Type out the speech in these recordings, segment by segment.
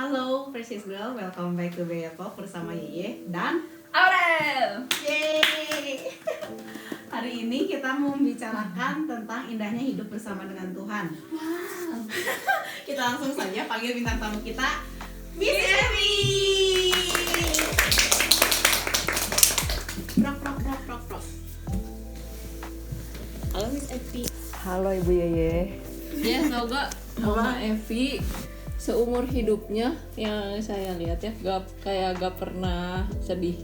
Halo Precious Girl, welcome back to Bea Talk bersama Yeye dan Aurel. Yeay. Hari ini kita mau membicarakan tentang indahnya hidup bersama dengan Tuhan. Wow. Kita langsung saja panggil bintang tamu kita, Miss Evi. Prok. Halo Miss Evi. Halo Ibu Yeye. Ya semoga Mama Evi seumur hidupnya yang saya lihat ya gak pernah sedih,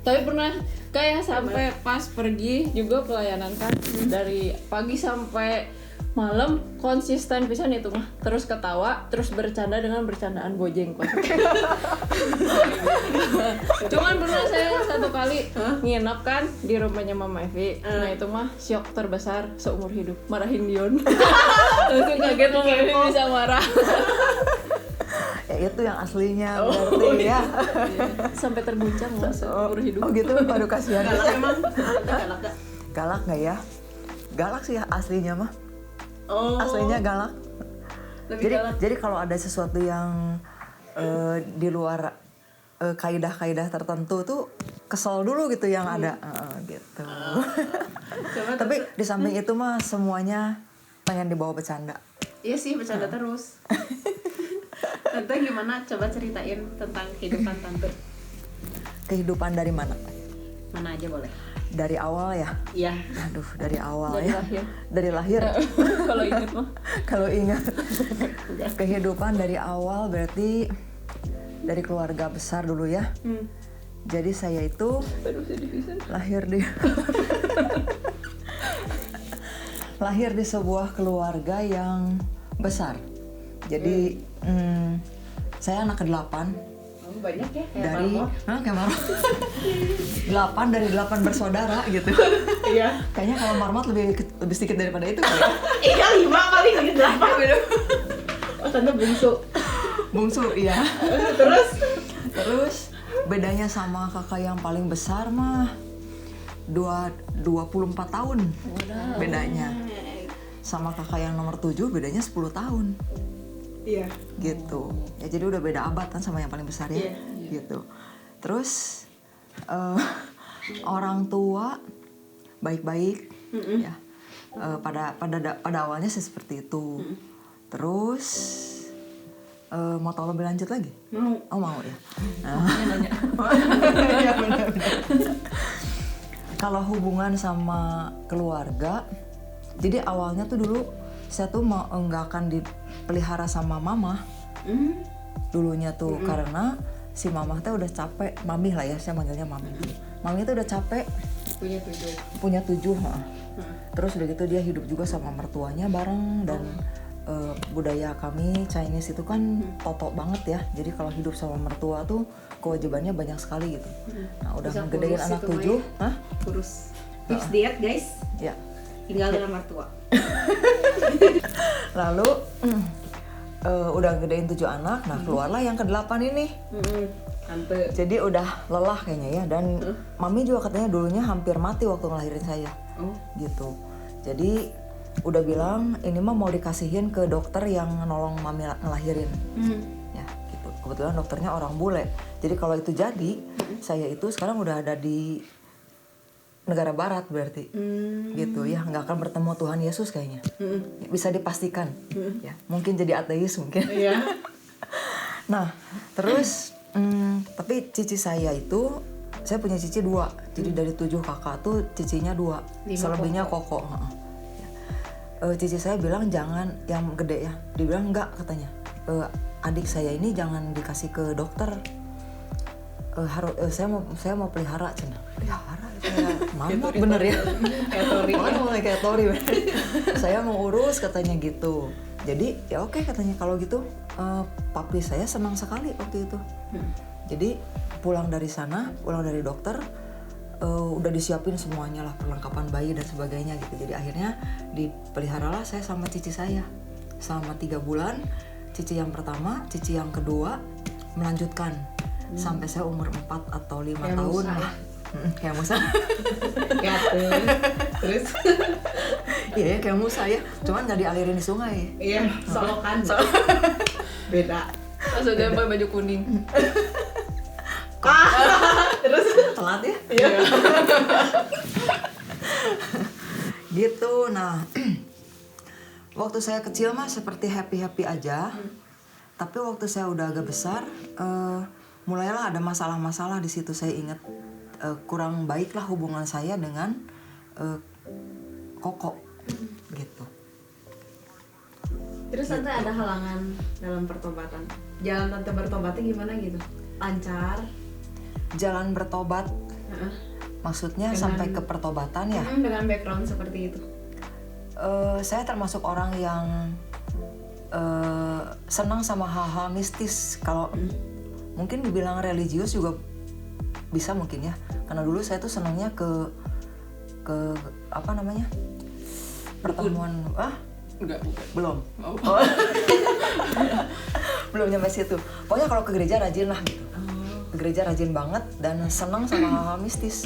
tapi pernah kayak sampai pas pergi juga pelayanan kan dari pagi sampai malam konsisten pisan itu mah, terus ketawa terus bercanda dengan bercandaan bojeng kok. Cuman pernah saya satu kali nginep kan di rumahnya Mama Evi. Nah itu mah syok terbesar seumur hidup, marahin Dion. Langsung kaget Mama Evi bisa marah. Ya itu yang aslinya berarti ya. Sampai terguncang loh seumur hidup. Oh gitu, aduh kasihan. Galak emang? Galak gak? Galak nggak ya? Galak sih aslinya mah. Oh. Aslinya galak. Lebih galak. Jadi kalau ada sesuatu yang di luar kaidah-kaidah tertentu tuh kesel dulu gitu yang ada gitu. Tapi di samping itu mah semuanya pengen dibawa bercanda. Iya sih, bercanda terus. Tante gimana? Coba ceritain tentang kehidupan Tante. Kehidupan dari mana? Mana aja boleh. Dari awal ya? Iya. Aduh, dari awal Dari ya. lahir. Dari lahir. Kalau inget mah. Kalau ingat. Kehidupan dari awal berarti dari keluarga besar dulu ya. Jadi saya itu lahir di sebuah keluarga yang besar. Jadi saya anak ke-8 Banyak ya? dari kayak marmot. 8 dari 8 bersaudara gitu. Iya. Kayaknya kalau marmot lebih sedikit daripada itu kali ya. Iya 5 paling ini 8 gitu. Oh Tante bungsu. Bungsu iya. Terus bedanya sama kakak yang paling besar mah 24 tahun bedanya. Sama kakak yang nomor 7 bedanya 10 tahun. Iya. Gitu. Ya jadi udah beda abad kan sama yang paling besar ya. Iya. Gitu. Terus orang tua baik-baik ya. Pada awalnya sih seperti itu. Terus mau tahu lebih lanjut lagi? Mau. Oh mau ya. Nanya. Iya, benar. Kalau hubungan sama keluarga, jadi awalnya tuh dulu saya tuh nggak akan dipelihara sama mama. Dulunya tuh karena si mama tuh udah capek, mami lah ya, saya manggilnya mami. Mami tuh udah capek. Punya 7. Terus udah gitu dia hidup juga sama mertuanya bareng dan budaya kami Chinese itu kan toto banget ya. Jadi kalau hidup sama mertua tuh kewajibannya banyak sekali gitu. Nah udah ngegedein anak 7, Kurus. Tips diet guys. Ya. Tinggal dengan mertua. Lalu udah gedein 7 anak, nah keluarlah yang ke-8 ini. Tante. Jadi udah lelah kayaknya ya, dan mami juga katanya dulunya hampir mati waktu ngelahirin saya. Gitu. Jadi udah bilang ini mah mau dikasihin ke dokter yang nolong mami ngelahirin. Ya gitu. Kebetulan dokternya orang bule. Jadi kalau itu jadi, saya itu sekarang udah ada di negara barat berarti. Gitu ya, nggak akan bertemu Tuhan Yesus kayaknya. Bisa dipastikan. Ya, mungkin jadi ateis mungkin. Iya. Nah, terus tapi cici saya itu, saya punya cici 2. Jadi dari 7 kakak tuh cicinya 2. 5 Selebihnya koko. Cici saya bilang jangan yang gede ya. Dibilang enggak katanya. Adik saya ini jangan dikasih ke dokter. Saya mau pelihara cina. Pelihara mama bener ya. Kayak Tori. Saya mau urus katanya gitu. Jadi ya oke katanya kalau gitu. Papi saya senang sekali waktu itu. Jadi pulang dari dokter udah disiapin semuanya lah, perlengkapan bayi dan sebagainya gitu. Jadi akhirnya dipeliharalah saya sama cici saya selama 3 bulan. Cici yang pertama, cici yang kedua melanjutkan sampai saya umur 4 atau 5 tahun lah. Kayak Musa. Terus? Iya kayak Musa ya, cuman nggak dialirin di sungai. Iya, solokan. Beda. Maksudnya pakai baju kuning. Terus Telat ya? Iya. Gitu. Nah, waktu saya kecil mah seperti happy-happy aja. Tapi waktu saya udah agak besar, mulailah ada masalah-masalah di situ. Saya ingat kurang baiklah hubungan saya dengan Koko, gitu. Terus tante ada halangan dalam pertobatan. Jalan tante bertobatnya gimana gitu? Lancar? Jalan bertobat, maksudnya sampai ke pertobatan ya. Dengan background seperti itu. Saya termasuk orang yang senang sama hal-hal mistis. Kalau mungkin dibilang religius juga bisa mungkin ya. Karena dulu saya tuh senangnya ke apa namanya, pertemuan Enggak. belum. Oh. Belum nyampe situ. Pokoknya kalau ke gereja rajin lah gitu. Ke gereja rajin banget dan senang sama hal-hal mistis.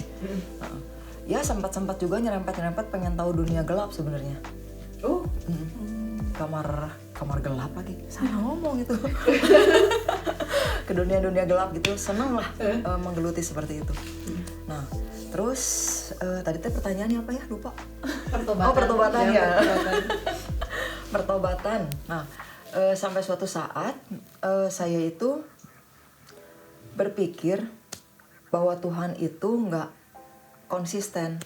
Ya sempat juga nyerempet pengen tahu dunia gelap sebenarnya. Oh. Kamar gelap lagi. Salah ngomong itu. Ke dunia gelap gitu, senang lah menggeluti seperti itu. Nah, terus tadi teh pertanyaannya apa ya? Lupa. Pertobatan. Oh, pertobatan ya. Pertobatan. Pertobatan. Nah, sampai suatu saat saya itu berpikir bahwa Tuhan itu nggak konsisten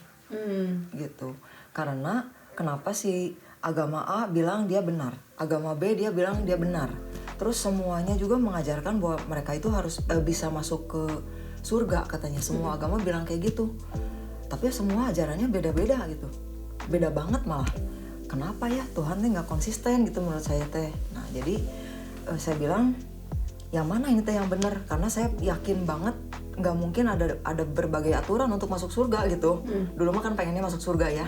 gitu. Karena kenapa sih agama A bilang dia benar, agama B dia bilang dia benar. Terus semuanya juga mengajarkan bahwa mereka itu harus bisa masuk ke surga katanya. Semua agama bilang kayak gitu. Tapi semua ajarannya beda-beda gitu. Beda banget malah. Kenapa ya Tuhan teh nggak konsisten gitu menurut saya teh. Nah jadi saya bilang yang mana ini teh yang benar, karena saya yakin banget nggak mungkin ada berbagai aturan untuk masuk surga gitu. Dulu mah kan pengennya masuk surga ya.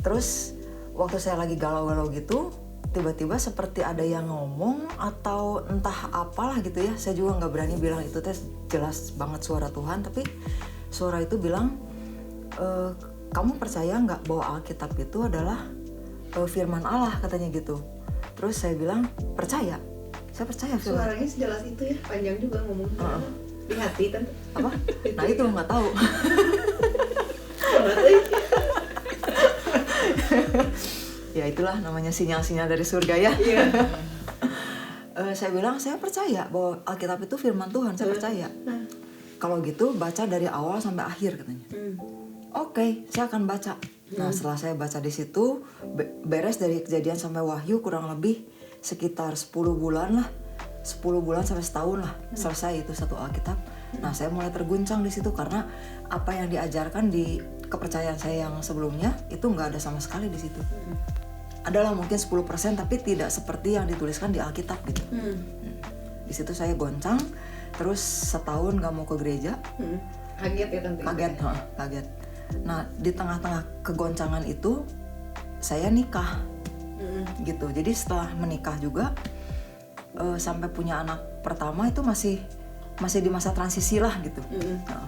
Terus waktu saya lagi galau-galau gitu, tiba-tiba seperti ada yang ngomong atau entah apalah gitu ya. Saya juga nggak berani bilang itu teh jelas banget suara Tuhan, tapi suara itu bilang, kamu percaya nggak bahwa Alkitab itu adalah firman Allah katanya gitu. Terus saya bilang percaya, saya percaya firman. Suaranya sejelas itu ya, panjang juga ngomongnya. Di hati tante. Apa? Nah itu nggak tahu. Ya itulah namanya sinyal-sinyal dari surga ya. Saya bilang saya percaya bahwa Alkitab itu firman Tuhan, saya percaya. Kalau gitu baca dari awal sampai akhir katanya. Oke, saya akan baca. Nah setelah saya baca di situ, beres dari Kejadian sampai Wahyu kurang lebih sekitar 10 bulan lah. 10 bulan sampai setahun lah selesai itu satu Alkitab. Nah saya mulai terguncang di situ karena apa yang diajarkan di kepercayaan saya yang sebelumnya itu nggak ada sama sekali di situ. Adalah mungkin 10% tapi tidak seperti yang dituliskan di Alkitab gitu. Di situ saya goncang, terus setahun nggak mau ke gereja. Kaget ya tante. Kaget. Nah di tengah-tengah kegoncangan itu saya nikah gitu. Jadi setelah menikah juga sampai punya anak pertama itu masih di masa transisi lah gitu. Nah,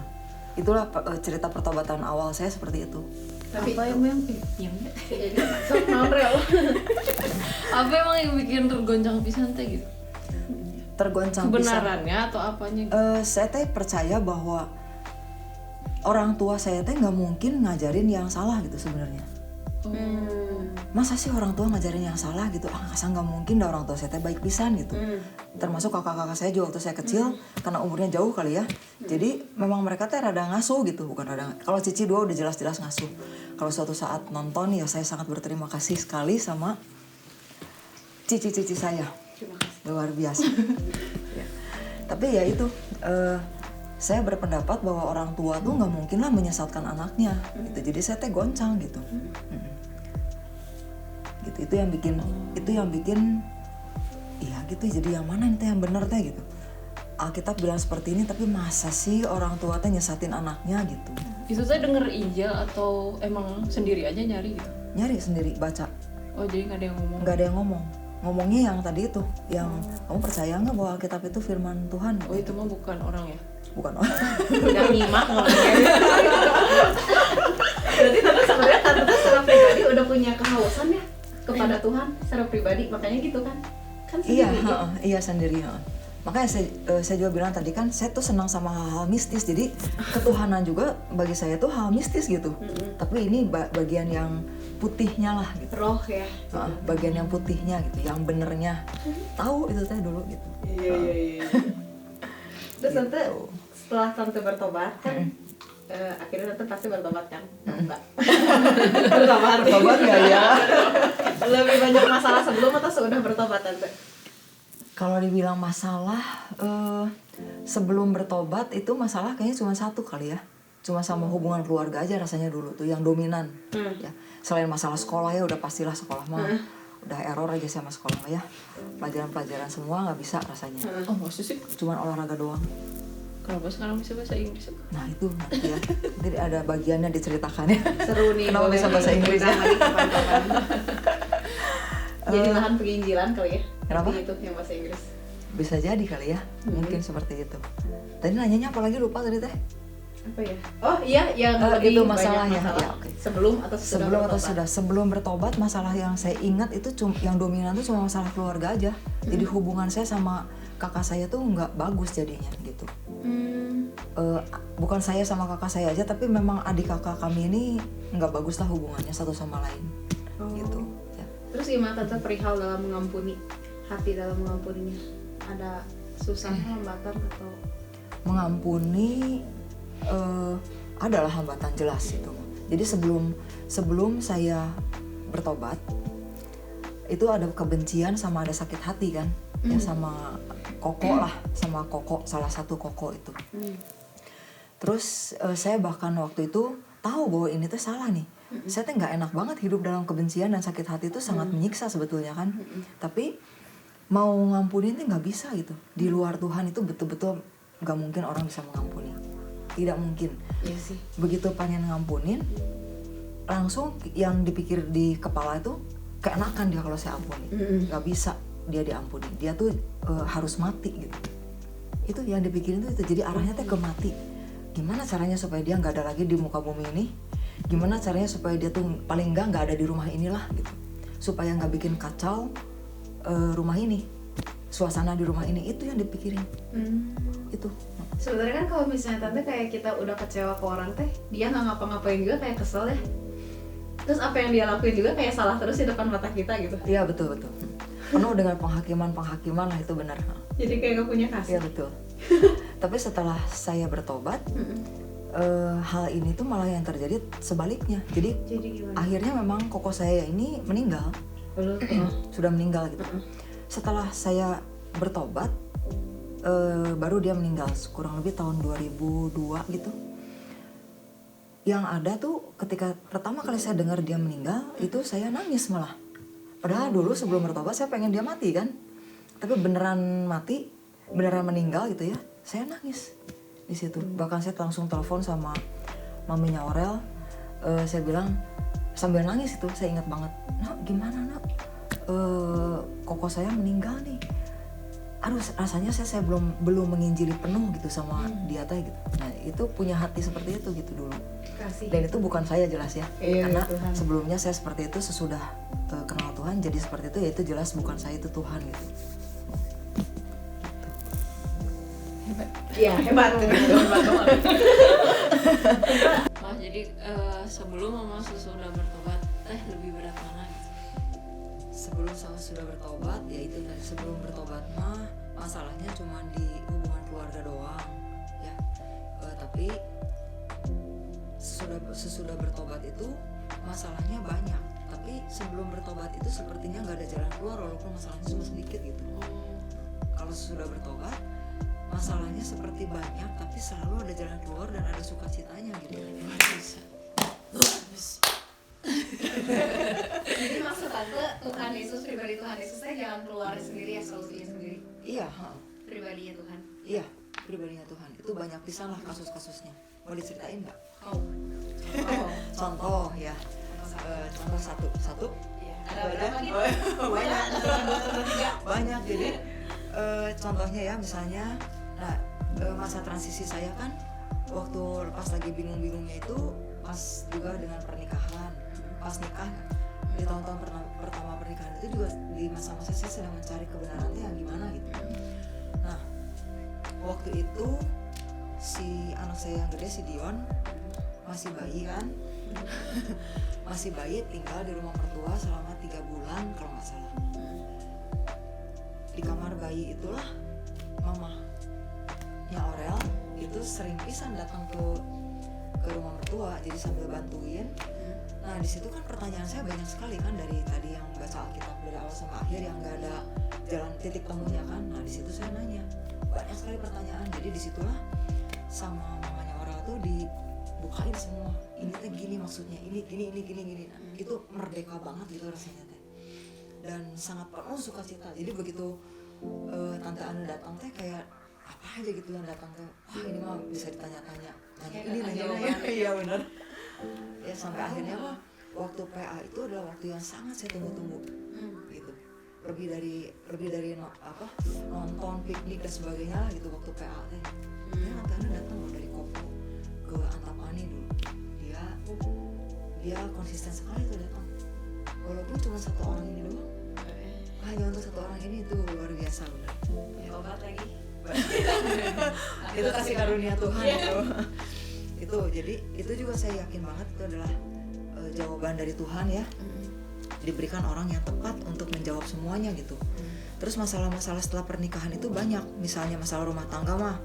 itulah cerita pertobatan awal saya seperti itu. Tapi Apa yang sok naon rel. Apa emang yang bikin tergoncang pisan teh gitu? Tergoncang pisan. Kebenarannya atau apanya gitu? Saya teh percaya bahwa orang tua saya teh nggak mungkin ngajarin yang salah gitu sebenarnya. Masa sih orang tua ngajarin yang salah gitu? Asa nggak mungkin dah, orang tua saya teh baik pisan gitu. Termasuk kakak-kakak saya juga waktu saya kecil, karena umurnya jauh kali ya. Jadi memang mereka teh rada ngasuh gitu, bukan rada. Kalau Cici dua udah jelas-jelas ngasuh. Kalau suatu saat nonton ya saya sangat berterima kasih sekali sama cici-cici saya. Terima kasih. Luar biasa. Ya. Tapi ya itu, saya berpendapat bahwa orang tua tuh nggak mungkin lah menyesatkan anaknya gitu. Jadi saya teh goncang gitu. Gitu, itu yang bikin iya gitu. Jadi yang mana itu yang benar teh gitu. Alkitab bilang seperti ini, tapi masa sih orang tua teh nyesatin anaknya gitu. Itu saya denger Injil atau emang sendiri aja nyari gitu? Nyari sendiri baca. Oh jadi nggak ada yang ngomong? Nggak ada yang ngomong. Ngomongnya yang tadi itu, yang kamu percaya nggak bahwa Alkitab itu firman Tuhan? Oh itu mah bukan orang ya? Bukan orang. Udah nyimak ngomongnya. Berarti tante sebenarnya tante secara pribadi udah punya kehausan ya kepada Tuhan secara pribadi, makanya gitu kan kan Iya, sendiri. iya sendiri. Makanya saya juga bilang tadi kan, saya tuh senang sama hal-hal mistis. Jadi ketuhanan juga bagi saya tuh hal mistis gitu. Tapi ini bagian yang putihnya lah gitu. Roh ya. Bagian yang putihnya gitu, yang benernya. Tahu itu teh dulu gitu. Iya. Terus tante Gitu. setelah tante bertobat kan akhirnya tante pasti bertobat kan? Enggak. Bertobat nggak ya? Lebih banyak masalah sebelum atau sudah bertobat tante? Kalau dibilang masalah sebelum bertobat itu masalah kayaknya cuma satu kali ya. Cuma sama hubungan keluarga aja rasanya dulu tuh yang dominan. Ya. Selain masalah sekolah ya udah pastilah sekolah mah udah error aja sama sekolah mah ya. Pelajaran-pelajaran semua nggak bisa rasanya. Oh maksud sih Cuman olahraga doang. kenapa sekarang bisa bahasa Inggris? Nah itu nanti ya. Nanti ada bagiannya diceritakan ya. Seru nih. Kenapa boleh bisa bahasa nih, Inggris cerita ya? lagi kapan-kapan. Jadi lahan penginjilan kali ya? Kenapa? Itu yang bahasa Inggris. Bisa jadi kali ya. Mungkin seperti itu. Tadi nanyanya apa lagi lupa tadi teh? Apa ya? Oh iya, yang itu lebih masalahnya. banyak masalah. Ya, oke. Sebelum atau sudah Sebelum atau bertobat? sudah? Sebelum bertobat masalah yang saya ingat itu yang dominan tuh cuma masalah keluarga aja. Jadi hubungan saya sama kakak saya tuh nggak bagus jadinya gitu. Bukan saya sama kakak saya aja, tapi memang adik kakak kami ini nggak bagus lah hubungannya satu sama lain. Gitu. Ya. Terus gimana tante perihal dalam mengampuni, hati dalam mengampuninya? Ada susah hambatan atau? Mengampuni adalah hambatan jelas itu. Jadi sebelum saya bertobat itu ada kebencian sama ada sakit hati kan, ya sama koko lah, sama koko, salah satu koko itu. Terus saya bahkan waktu itu tahu bahwa ini tuh salah nih. Saya tuh nggak enak banget hidup dalam kebencian dan sakit hati itu sangat menyiksa sebetulnya kan. Tapi mau ngampunin tuh nggak bisa gitu. Di luar Tuhan itu betul-betul nggak mungkin orang bisa mengampuni. Tidak mungkin. Iya sih. Begitu pengen ngampunin, langsung yang dipikir di kepala itu keenakan dia kalau saya ampuni. Nggak bisa dia diampuni. Dia tuh harus mati gitu. Itu yang dipikirin tuh itu. Jadi arahnya tuh ke mati. Gimana caranya supaya dia nggak ada lagi di muka bumi ini? Gimana caranya supaya dia tuh paling nggak ada di rumah inilah gitu. Supaya nggak bikin kacau rumah ini, suasana di rumah ini. Itu yang dipikirin. Itu. Sebenarnya kan kalau misalnya tante kayak kita udah kecewa ke orang teh, dia nggak ngapa-ngapain juga kayak kesel ya. Terus apa yang dia lakuin juga kayak salah terus di depan mata kita gitu. Iya betul. Penuh dengan penghakiman lah, itu benar. Jadi kayak gak punya Iya kasih. betul. Tapi setelah saya bertobat, hal ini tuh malah yang terjadi sebaliknya. Jadi gimana? akhirnya memang koko saya ini meninggal, sudah meninggal gitu. Setelah saya bertobat, baru dia meninggal kurang lebih tahun 2002 gitu. Yang ada tuh ketika pertama kali saya dengar dia meninggal, itu saya nangis malah. Padahal dulu sebelum bertobat saya pengen dia mati kan. Tapi beneran mati, beneran meninggal gitu ya, saya nangis di situ. Bahkan saya langsung telepon sama maminya Aurel, saya bilang sambil nangis itu, saya ingat banget, "Nak, gimana nak? Koko saya meninggal nih." Aduh, rasanya saya belum menginjili penuh gitu sama dia teh gitu. Nah, itu punya hati seperti itu gitu dulu. Kasih. Dan itu bukan saya jelas ya. Iya, Karena Tuhan. sebelumnya saya seperti itu, sesudah kenal Tuhan jadi seperti itu, ya itu jelas bukan saya, itu Tuhan gitu. Iya, hebat. Mas jadi sebelum sama sesudah bertobat lebih berat mana? Sebelum saya sudah bertobat, ya itu tadi, sebelum bertobat mah masalahnya cuma di hubungan keluarga doang ya. Tapi sesudah bertobat itu masalahnya banyak. Tapi sebelum bertobat itu sepertinya nggak ada jalan keluar walaupun masalahnya cuma sedikit gitu. Kalau sesudah bertobat masalahnya seperti banyak tapi selalu ada jalan keluar dan ada sukacitanya gitu. Jadi maksud tante Tuhan Yesus, pribadi Tuhan Yesusnya jangan keluar sendiri ya, solusinya sendiri. Iya, Pribadinya Tuhan. iya, pribadinya Tuhan. Itu banyak pisan lah kasus-kasusnya. Mau diceritain nggak? Oh. Contoh ya. Contoh satu. Iya. Ada berapa gitu? Banyak. Jadi contohnya ya misalnya, nah masa transisi saya kan waktu pas lagi bingung-bingungnya itu pas juga dengan pernikahan, pas nikah di tahun-tahun pertama pernikahan itu juga di masa-masa saya sedang mencari kebenarannya yang gimana gitu. Nah, waktu itu si anak saya yang gede, si Dion, masih bayi kan. Masih bayi, tinggal di rumah mertua selama 3 bulan kalau nggak salah. Di kamar bayi itulah mamanya Aurel itu sering pisan datang ke rumah mertua, jadi sambil bantuin. Nah di situ kan pertanyaan saya banyak sekali kan, dari tadi yang baca Alkitab dari awal sampai akhir yang nggak ada jalan titik temunya kan. Nah di situ saya nanya banyak sekali pertanyaan. Jadi disitulah sama mamanya Aurel tuh dibukain semua. Ini teh gini maksudnya, ini gini. Nah, itu merdeka banget gitu rasanya teh. Dan sangat penuh sukacita. Jadi begitu Tante Anu datang teh kayak apa aja gitu yang datang teh. Wah ini mah bisa ditanya-tanya. Nanya ini, nanya. Iya benar. Ya sampai akhirnya mah waktu PA itu adalah waktu yang sangat saya tunggu-tunggu. Gitu. Lebih dari nonton, piknik dan sebagainya lah gitu waktu PA teh. Ya Tante Anu datang loh dari Kopo ke Antapani dulu. Dia konsisten sekali tuh datang. Walaupun cuma 1 orang ini doang. Hanya untuk 1 orang ini itu luar biasa benar. Ya obat lagi. Itu kasih karunia Tuhan itu. Jadi itu juga saya yakin banget itu adalah jawaban dari Tuhan ya. Diberikan orang yang tepat untuk menjawab semuanya gitu. Terus masalah-masalah setelah pernikahan itu banyak. Misalnya masalah rumah tangga mah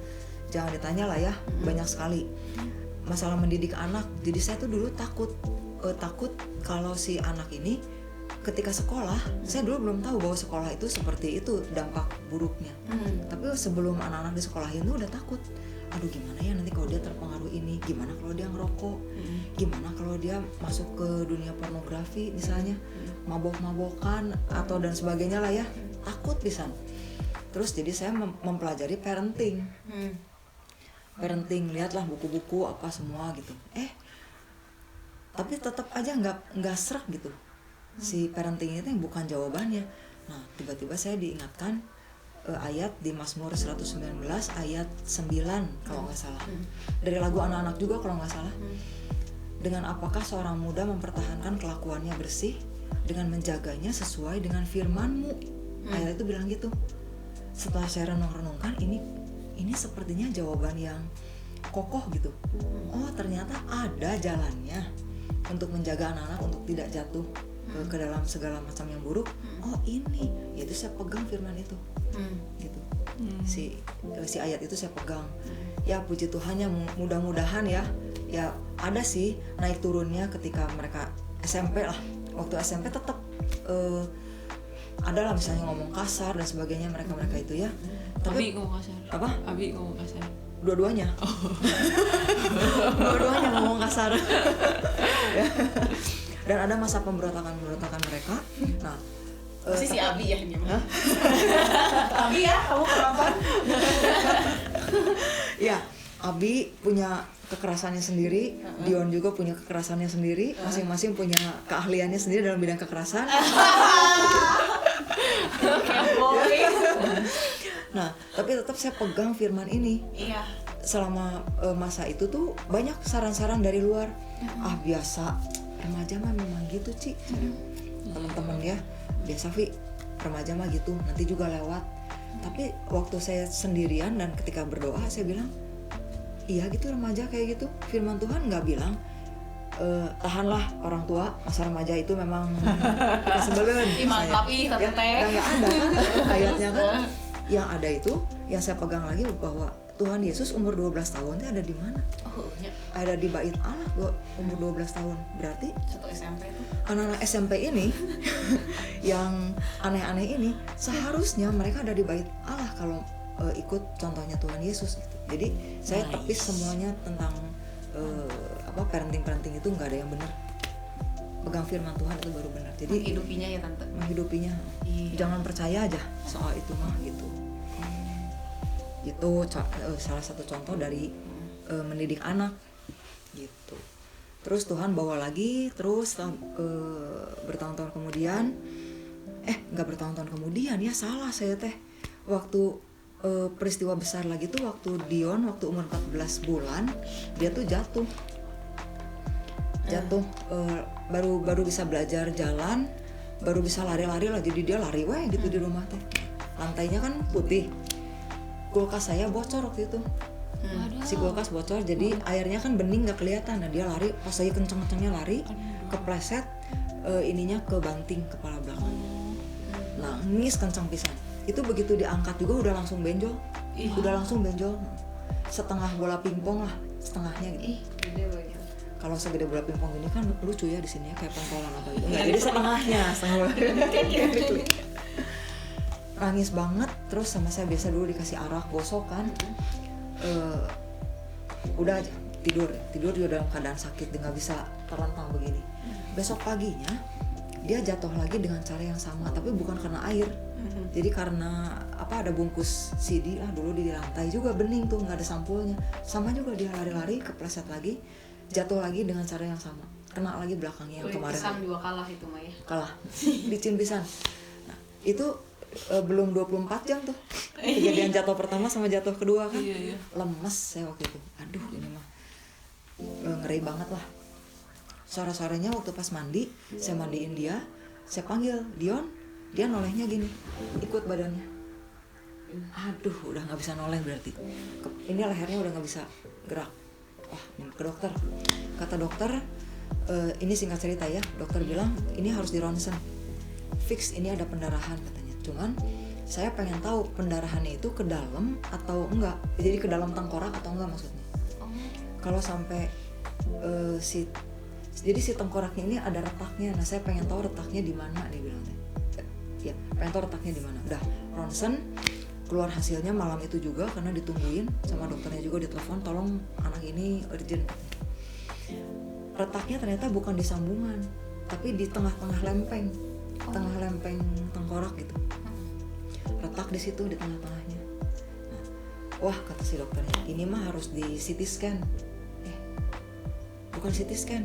jangan ditanya lah ya, banyak sekali. Masalah mendidik anak. Jadi saya tuh dulu takut kalau si anak ini ketika sekolah, saya dulu belum tahu bahwa sekolah itu seperti itu dampak buruknya. Tapi sebelum anak-anak di sekolahin tuh udah takut. Aduh gimana ya nanti kalau dia terpengaruh ini, gimana kalau dia ngerokok, gimana kalau dia masuk ke dunia pornografi misalnya, mabok-mabokan atau dan sebagainya lah ya. Takut pisan. Terus jadi saya mempelajari parenting. Lihatlah buku-buku apa semua gitu. Tapi tetap aja nggak serak gitu. Si parenting itu yang bukan jawabannya. Nah tiba-tiba saya diingatkan ayat di Mazmur 119 ayat 9 kalau nggak salah. Dari lagu anak-anak juga kalau nggak salah. Dengan apakah seorang muda mempertahankan kelakuannya bersih dengan menjaganya sesuai dengan firman-Mu. Ayat itu bilang gitu. Setelah saya renung-renungkan ini sepertinya jawaban yang kokoh gitu. Oh ternyata ada jalannya untuk menjaga anak-anak untuk tidak jatuh ke dalam segala macam yang buruk. Oh ini, yaitu saya pegang firman itu, gitu. Si ayat itu saya pegang. Ya puji Tuhannya, mudah-mudahan ya ada sih naik turunnya ketika mereka SMP lah. Waktu SMP tetap ada lah misalnya ngomong kasar dan sebagainya mereka itu ya. Tapi ngomong kasar. Apa? Abi ngomong kasar. Dua-duanya. Dua-duanya ngomong kasar. Dan ada masa pemberontakan mereka. Nah, si Abi ya ini mah. Abi ya, kamu kenapa? Ya, Abi punya kekerasannya sendiri, Dion juga punya kekerasannya sendiri, masing-masing punya keahliannya sendiri dalam bidang kekerasan. Nah, tapi tetap saya pegang firman ini. Iya. Selama masa itu tuh banyak saran-saran dari luar. Biasa remaja mah memang gitu, Ci. Teman-teman ya, biasa Vi, remaja mah gitu, nanti juga lewat. Tapi waktu saya sendirian dan ketika berdoa saya bilang, iya gitu remaja kayak gitu. Firman Tuhan nggak bilang tahanlah orang tua, masa remaja itu memang kita sebelum. Tapi ya, nggak ada kan ayatnya kan. Yang ada itu, yang saya pegang lagi bahwa Tuhan Yesus umur 12 tahun itu ada di mana? Ada di bait Allah umur 12 tahun. Berarti satu SMP itu. Anak-anak SMP ini yang aneh-aneh ini seharusnya mereka ada di bait Allah kalau ikut contohnya Tuhan Yesus gitu. Jadi saya tepis semuanya tentang parenting itu nggak ada yang benar. Pegang firman Tuhan itu baru benar. Jadi menghidupinya ya tante. Menghidupinya. Iya. Jangan percaya aja soal itu mah gitu. Itu salah satu contoh dari mendidik anak gitu. Terus Tuhan bawa lagi terus bertahun-tahun kemudian nggak bertahun-tahun kemudian ya, salah saya teh waktu peristiwa besar lagi tuh waktu Dion waktu umur 14 bulan dia tuh jatuh baru bisa belajar jalan baru bisa lari-lari lah, jadi dia lari weh gitu di rumah teh. Lantainya kan putih, kulkas saya bocor waktu itu. Si kulkas bocor, jadi airnya kan bening nggak kelihatan. Nah dia lari, pas lagi kenceng-kencengnya lari, kepleset ininya ke banting kepala belakang. Nangis kenceng pisan. Itu begitu diangkat juga udah langsung benjol, setengah bola pingpong lah, setengahnya gitu. Gede banget. Kalau segede bola pingpong gini kan lucu ya di sini ya, kayak pentolan apa gitu. Enggak, jadi setengah bola pingpong. Nangis banget, terus sama saya biasa dulu dikasih arak gosok kan. Udah aja tidur juga dalam keadaan sakit, dia nggak bisa terlentang begini. Besok paginya dia jatuh lagi dengan cara yang sama, tapi bukan karena air. Jadi karena ada bungkus CD lah dulu di lantai juga bening tuh, nggak ada sampulnya. Sama juga dia lari-lari kepleset lagi, jatuh lagi dengan cara yang sama, kena lagi belakangnya yang kemarin. Pisang juga kalah itu mah ya. Kalah, licin pisan. Nah itu belum 24 jam tuh kejadian jatuh pertama sama jatuh kedua kan. Lemes saya waktu itu, aduh ini mah ngeri banget lah. Sore-sorenya waktu pas mandi, saya mandiin dia, saya panggil Dion, dia nolehnya gini, ikut badannya. Aduh udah nggak bisa noleh berarti, ini lehernya udah nggak bisa gerak. Wah ke dokter, kata dokter, ini singkat cerita ya, dokter bilang ini harus di ronsen, fix ini ada pendarahan katanya. Cuman saya pengen tahu pendarahannya itu ke dalam atau enggak, jadi ke dalam tengkorak atau enggak maksudnya. Kalau sampai jadi si tengkoraknya ini ada retaknya, nah saya pengen tahu retaknya di mana, dia bilang. Ya, pengen tahu retaknya di mana. Udah ronsen, keluar hasilnya malam itu juga karena ditungguin sama dokternya juga, ditelepon tolong anak ini urgent. Retaknya ternyata bukan di sambungan, tapi di tengah-tengah lempeng, tengah lempeng tengkorak gitu. Retak di situ di tengah-tengahnya. Nah, wah kata si dokternya, ini mah harus di CT scan. Bukan CT scan,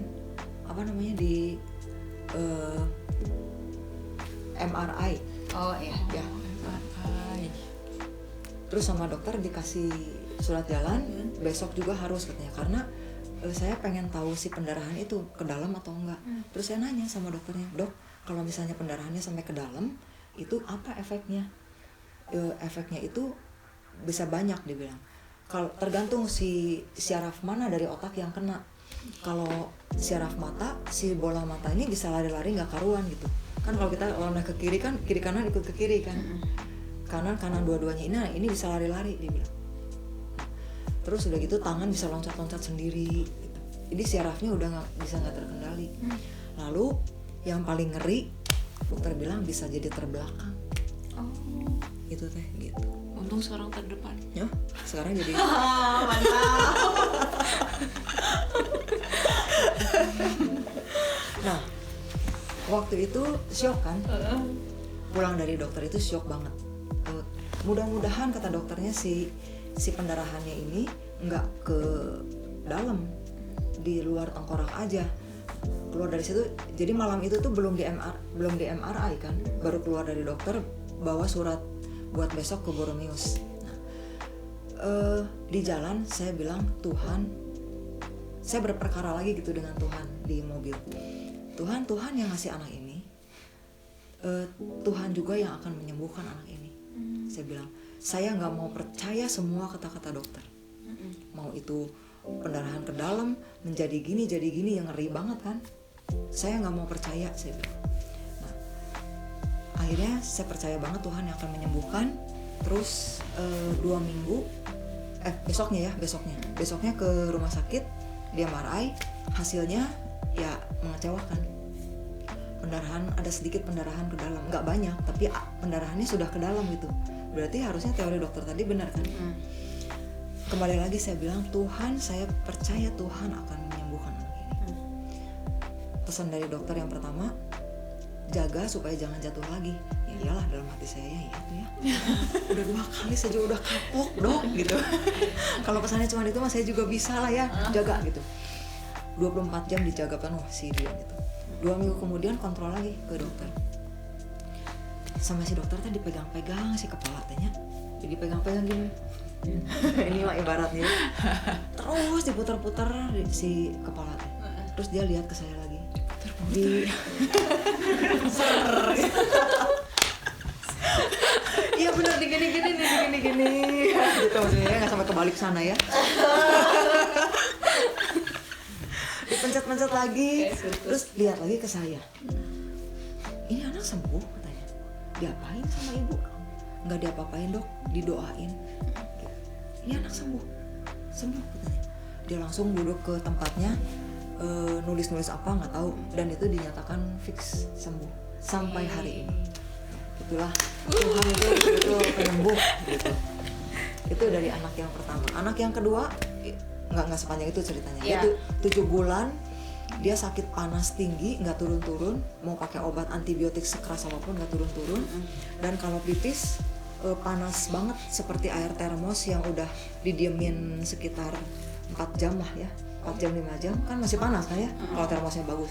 apa namanya di MRI. Oh iya. Ya. Terus sama dokter dikasih surat jalan, besok juga harus katanya, karena saya pengen tahu si pendarahan itu ke dalam atau enggak. Terus saya nanya sama dokternya, dok, kalau misalnya pendarahannya sampai ke dalam, itu apa efeknya? Efeknya itu bisa banyak, dia bilang. Kalau tergantung si syaraf mana dari otak yang kena. Kalau syaraf mata, si bola mata ini bisa lari-lari nggak karuan gitu. Kan kalau kita noleh ke kiri kan, kiri kanan ikut ke kiri kan. Kanan dua-duanya ini bisa lari-lari, dia bilang. Terus udah gitu tangan bisa loncat-loncat sendiri gitu. Jadi syarafnya udah nggak terkendali. Lalu yang paling ngeri, dokter bilang bisa jadi terbelakang. Itu teh gitu. Untung sekarang terdepan. Ya, sekarang jadi Mantap. Nah, waktu itu syok kan. Pulang dari dokter itu syok banget. Mudah-mudahan kata dokternya si pendarahannya ini nggak ke dalam, di luar tengkorak aja, keluar dari situ. Jadi malam itu tuh belum di MRI kan, baru keluar dari dokter bawa surat buat besok ke Boromius. Nah, di jalan saya bilang, Tuhan, saya berperkara lagi gitu dengan Tuhan di mobil. Tuhan yang ngasih anak ini, Tuhan juga yang akan menyembuhkan anak ini. Saya bilang, saya nggak mau percaya semua kata-kata dokter. Mau itu pendarahan ke dalam menjadi gini yang ngeri banget kan. Saya nggak mau percaya, saya bilang. Nah, akhirnya saya percaya banget Tuhan yang akan menyembuhkan. Terus 2 minggu, besoknya ke rumah sakit, dia MRI, hasilnya ya mengecewakan. Ada sedikit pendarahan ke dalam, nggak banyak, tapi pendarahannya sudah ke dalam gitu. Berarti harusnya teori dokter tadi benar kan? Kembali lagi saya bilang, Tuhan, saya percaya Tuhan akan menyembuhkan anak ini. Pesan dari dokter yang pertama, jaga supaya jangan jatuh lagi. Ya iyalah, dalam hati saya ya itu ya. Udah 2 kali saja udah kapok dok gitu. Kalau pesannya cuma itu mah saya juga bisa lah ya, jaga gitu. 24 jam dijaga penuh si dia gitu. 2 minggu kemudian kontrol lagi ke dokter. Sama si dokter tadi dipegang-pegang si kepala tanya. Jadi pegang-pegang gini. Ini mah ibaratnya. Terus diputar-putar si kepala teh. Terus dia lihat ke saya lagi. di iya benar digini-gini nih digini-gini gitu maksudnya nggak sampai kebalik sana ya. Dipencet-pencet lagi terus lihat lagi ke saya, ini anak sembuh katanya, diapain sama ibu? Nggak diapa-apain dok, didoain. Ini anak sembuh katanya. Dia langsung duduk ke tempatnya, nulis apa nggak tahu, dan itu dinyatakan fix sembuh sampai hari ini. Itulah Tuhan itu betul penyembuh gitu. Itu dari anak yang pertama. Anak yang kedua nggak sepanjang itu ceritanya. Itu 7 bulan dia sakit panas tinggi, nggak turun-turun, mau pakai obat antibiotik sekeras apapun nggak turun-turun, dan kalau pipis panas banget seperti air termos yang udah didiemin sekitar 4 jam lah ya, 4 jam 5 jam kan masih panas kan ya, kalau termosnya bagus.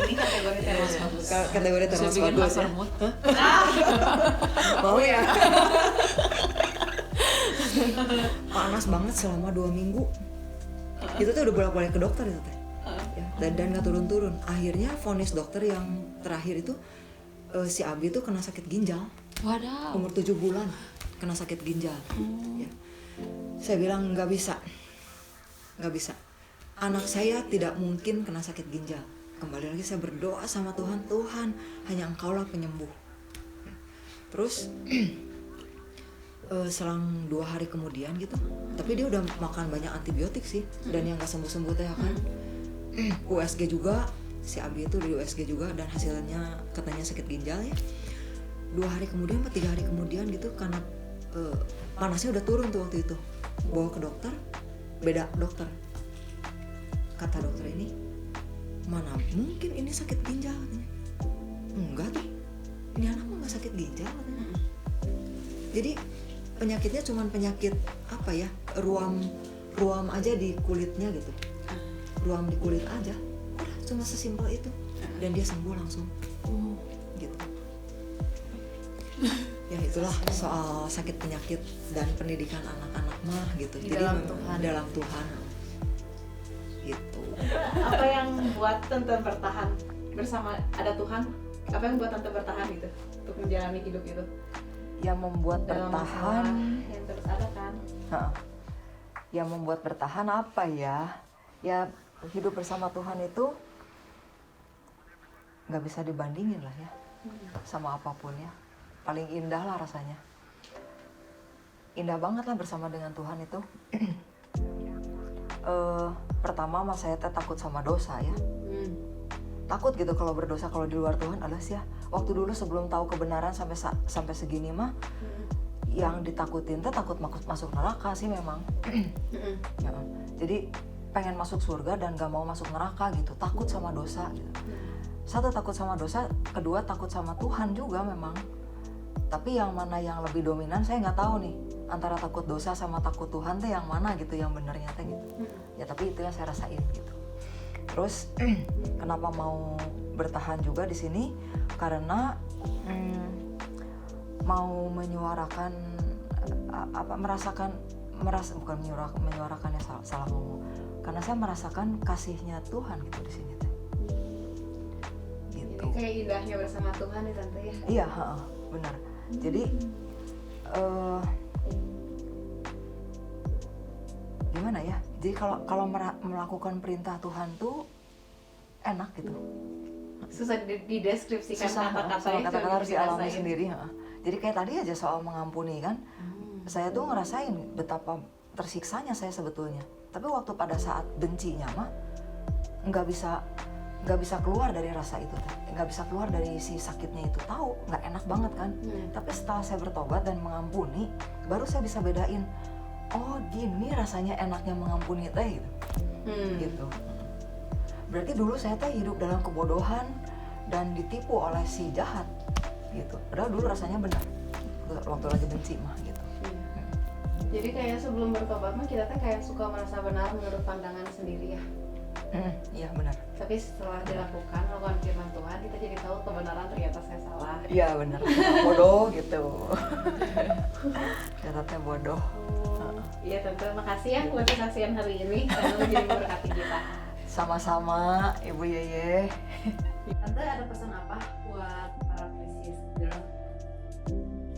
Ini kategori termos bagus. Kategori termos bagus ya. Mau ya. Panas banget selama 2 minggu. Itu tuh udah bolak-balik ke dokter itu teh. Ya, dan nggak turun-turun. Akhirnya vonis dokter yang terakhir itu si Abi tuh kena sakit ginjal. Waduh. Umur 7 bulan kena sakit ginjal. Ya. Saya bilang nggak bisa. Anak saya tidak mungkin kena sakit ginjal. Kembali lagi saya berdoa sama Tuhan, Tuhan hanya Engkaulah penyembuh. Terus selang 2 hari kemudian gitu, tapi dia udah makan banyak antibiotik sih, dan yang nggak sembuh-sembuh teh kan. USG juga, si Abi itu di USG juga, dan hasilnya katanya sakit ginjal ya. 2 hari kemudian atau 3 hari kemudian gitu, karena panasnya udah turun tuh waktu itu, bawa ke dokter, beda dokter. Kata dokter ini, mana mungkin ini sakit ginjal katanya. Enggak tuh, ini anak mah nggak sakit ginjal katanya. Jadi penyakitnya cuman penyakit apa ya, ruam aja di kulitnya gitu, ruam di kulit aja, udah cuma sesimpel itu, dan dia sembuh langsung gitu. Ya itulah soal sakit penyakit dan pendidikan anak-anak mah gitu. Di jadi dalam memang Tuhan. dalam Tuhan gitu. Apa yang buat Tante bertahan bersama ada Tuhan? Apa yang buat Tante bertahan gitu untuk menjalani hidup itu? Yang membuat Dalam bertahan, masalah yang terus ada kan? yang membuat bertahan apa ya? Ya hidup bersama Tuhan itu nggak bisa dibandingin lah ya, sama apapun ya. Paling indah lah rasanya, indah banget lah bersama dengan Tuhan itu. Pertama mas saya takut sama dosa ya. Takut gitu kalau berdosa, kalau di luar Tuhan. Alas ya, waktu dulu sebelum tahu kebenaran sampai segini mah, yang ditakutin tuh takut masuk neraka sih memang. Ya, jadi pengen masuk surga dan gak mau masuk neraka gitu, takut sama dosa gitu. Satu, takut sama dosa, kedua takut sama Tuhan juga memang. Tapi yang mana yang lebih dominan saya nggak tahu nih, antara takut dosa sama takut Tuhan tuh yang mana gitu, yang benernya tuh gitu. Ya tapi itu yang saya rasain gitu. Terus kenapa mau bertahan juga di sini? Karena mau menyuarakan bukan menyuarakan ya, salah ngomong. Karena saya merasakan kasihnya Tuhan gitu di sini teh. Gitu. Kayak indahnya bersama Tuhan ya Tante ya. Iya, benar. Jadi gimana ya? Jadi kalau melakukan perintah Tuhan tuh enak gitu. Susah dideskripsikan kata-kata harus dialami sendiri. Jadi kayak tadi aja soal mengampuni kan, saya tuh ngerasain betapa tersiksanya saya sebetulnya. Tapi waktu pada saat bencinya mah nggak bisa keluar dari rasa itu, nggak bisa keluar dari si sakitnya itu. Tahu nggak enak banget kan. Tapi setelah saya bertobat dan mengampuni, baru saya bisa bedain, oh gini rasanya enaknya mengampuni teh gitu. Gitu. Berarti dulu saya teh hidup dalam kebodohan dan ditipu oleh si jahat gitu. Padahal dulu rasanya benar waktu lagi benci mah gitu. Jadi kayak sebelum bertobat mah kita teh kayak suka merasa benar menurut pandangan sendiri ya. Iya benar. Tapi setelah dilakukan melakukan firman Tuhan, kita jadi tahu kebenaran ternyata saya salah. Iya benar. Bodoh gitu. Ternyata bodoh. Iya Tante, makasih ya buat kesaksian hari ini karena jadi memberkati kita. Sama-sama Ibu Yeye. Tante ada pesan apa buat para precious girl?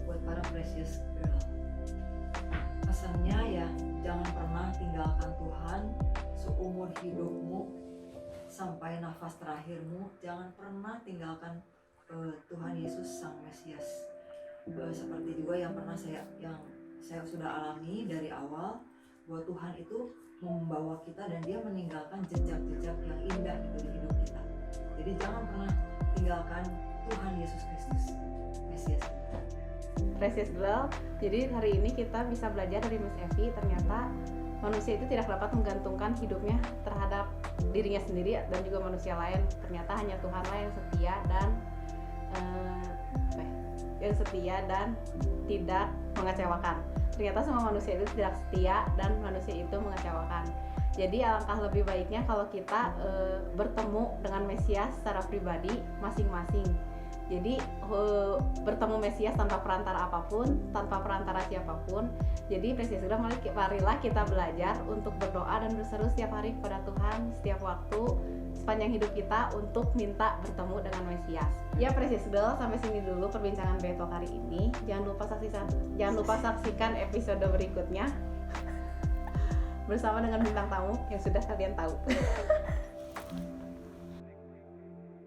Buat para precious girl, pesannya ya jangan pernah tinggalkan Tuhan seumur hidupmu sampai nafas terakhirmu. Jangan pernah tinggalkan Tuhan Yesus Sang Mesias. Seperti juga yang pernah saya sudah alami dari awal, bahwa Tuhan itu membawa kita dan dia meninggalkan jejak-jejak yang indah gitu di hidup kita. Jadi jangan pernah tinggalkan Tuhan Yesus Kristus Mesias kita. Precious girl, jadi hari ini kita bisa belajar dari Miss Evi, ternyata manusia itu tidak dapat menggantungkan hidupnya terhadap dirinya sendiri dan juga manusia lain. Ternyata hanya Tuhanlah yang setia dan tidak mengecewakan. Ternyata semua manusia itu tidak setia dan manusia itu mengecewakan. Jadi alangkah lebih baiknya kalau kita bertemu dengan Mesias secara pribadi masing-masing. Jadi bertemu Mesias tanpa perantara apapun, tanpa perantara siapapun. Jadi precious girl, marilah kita belajar untuk berdoa dan berseru setiap hari kepada Tuhan, setiap waktu, sepanjang hidup kita untuk minta bertemu dengan Mesias. Ya precious girl, sampai sini dulu perbincangan Beto hari ini. Jangan lupa saksikan episode berikutnya bersama dengan bintang tamu yang sudah kalian tahu.